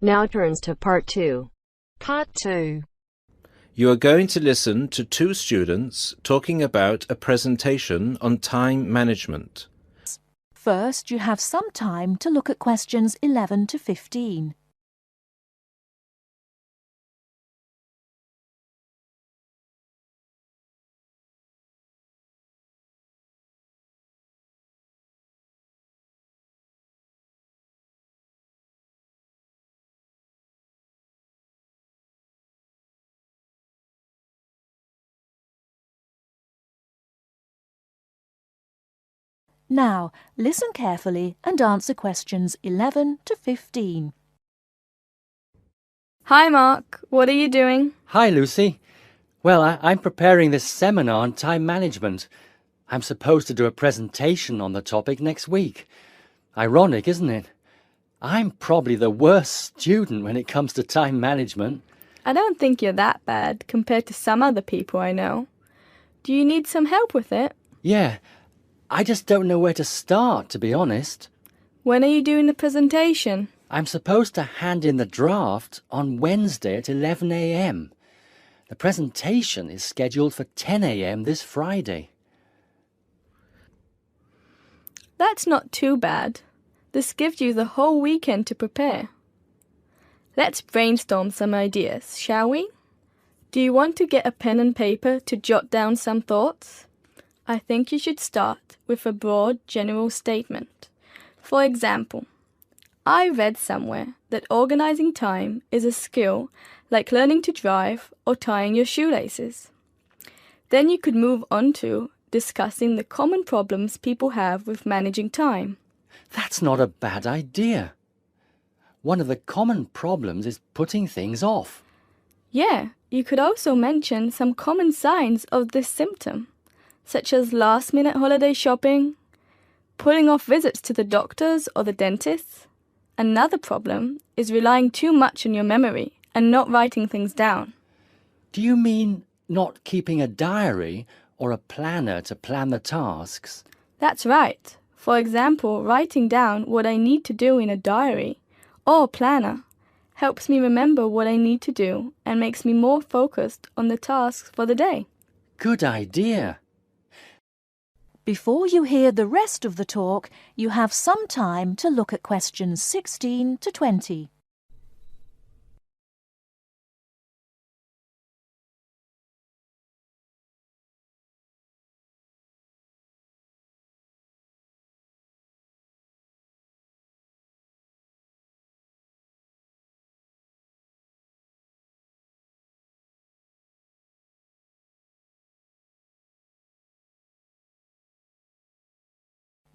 Now turns to Part 2. Part 2. You are going to listen to two students talking about a presentation on time management. First, you have some time to look at questions 11 to 15. Now, listen carefully and answer questions 11 to 15. Hi Mark, what are you doing? Hi Lucy. Well, I'm preparing this seminar on time management. I'm supposed to do a presentation on the topic next week. Ironic, isn't it? I'm probably the worst student when it comes to time management. I don't think you're that bad compared to some other people I know. Do you need some help with it? Yeah, I just don't know where to start, to be honest. When are you doing the presentation? I'm supposed to hand in the draft on Wednesday at 11 a.m. The presentation is scheduled for 10 a.m. this Friday. That's not too bad. This gives you the whole weekend to prepare. Let's brainstorm some ideas, shall we? Do you want to get a pen and paper to jot down some thoughts? I think you should start with a broad general statement. For example, I read somewhere that organizing time is a skill like learning to drive or tying your shoelaces. Then you could move on to discussing the common problems people have with managing time. That's not a bad idea. One of the common problems is putting things off. Yeah, you could also mention some common signs of this symptom, such as last-minute holiday shopping, putting off visits to the doctors or the dentist. Another problem is relying too much on your memory and not writing things down. Do you mean not keeping a diary or a planner to plan the tasks? That's right. For example, writing down what I need to do in a diary or planner helps me remember what I need to do and makes me more focused on the tasks for the day. Good idea. Before you hear the rest of the talk, you have some time to look at questions 16 to 20.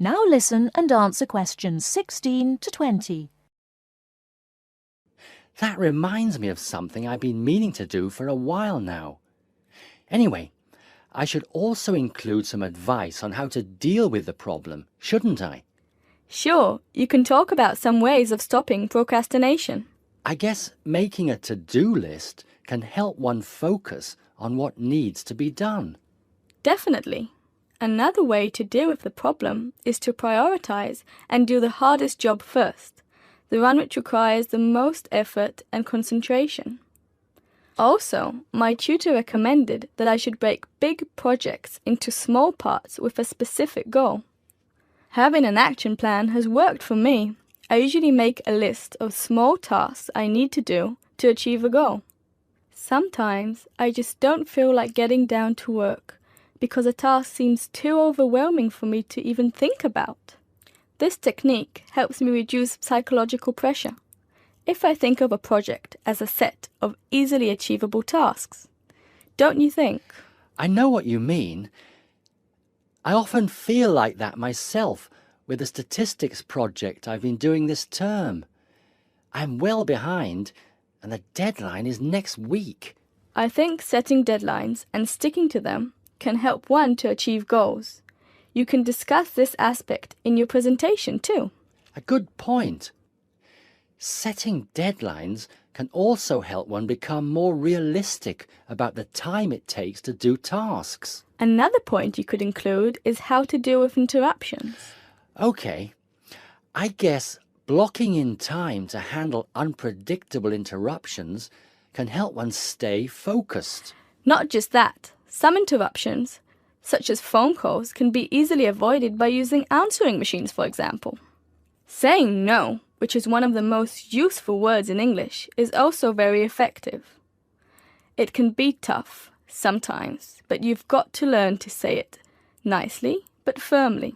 Now listen and answer questions 16 to 20. That reminds me of something I've been meaning to do for a while now. Anyway, I should also include some advice on how to deal with the problem, shouldn't I? Sure, you can talk about some ways of stopping procrastination. I guess making a to-do list can help one focus on what needs to be done. Definitely. Another way to deal with the problem is to prioritize and do the hardest job first, the one which requires the most effort and concentration. Also, my tutor recommended that I should break big projects into small parts with a specific goal. Having an action plan has worked for me. I usually make a list of small tasks I need to do to achieve a goal. Sometimes I just don't feel like getting down to work because a task seems too overwhelming for me to even think about. This technique helps me reduce psychological pressure if I think of a project as a set of easily achievable tasks. Don't you think? I know what you mean. I often feel like that myself with the statistics project I've been doing this term. I'm well behind and the deadline is next week. I think setting deadlines and sticking to them can help one to achieve goals. You can discuss this aspect in your presentation too. A good point. Setting deadlines can also help one become more realistic about the time it takes to do tasks. Another point you could include is how to deal with interruptions. Okay, I guess Blocking in time to handle unpredictable interruptions can help one stay focused. Not just that, some interruptions, such as phone calls, can be easily avoided by using answering machines, for example. Saying no, which is one of the most useful words in English, is also very effective. It can be tough, sometimes, but you've got to learn to say it nicely but firmly.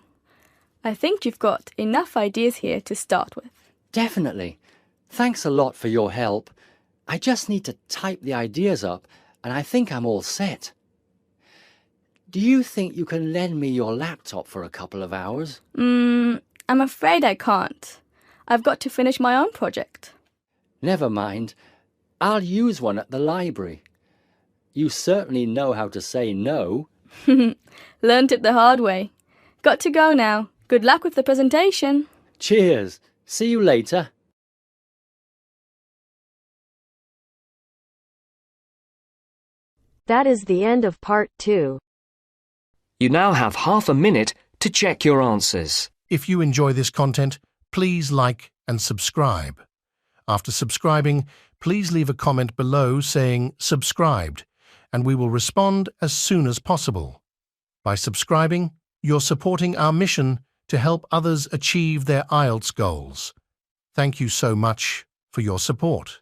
I think you've got enough ideas here to start with. Definitely. Thanks a lot for your help. I just need to type the ideas up and I think I'm all set. Do you think you can lend me your laptop for a couple of hours? I'm afraid I can't. I've got to finish my own project. Never mind. I'll use one at the library. You certainly know how to say no. Learned it the hard way. Got to go now. Good luck with the presentation. Cheers. See you later. That is the end of part 2. You now have half a minute to check your answers. If you enjoy this content, please like and subscribe. After subscribing, please leave a comment below saying subscribed, and we will respond as soon as possible. By subscribing, you're supporting our mission to help others achieve their IELTS goals. Thank you so much for your support.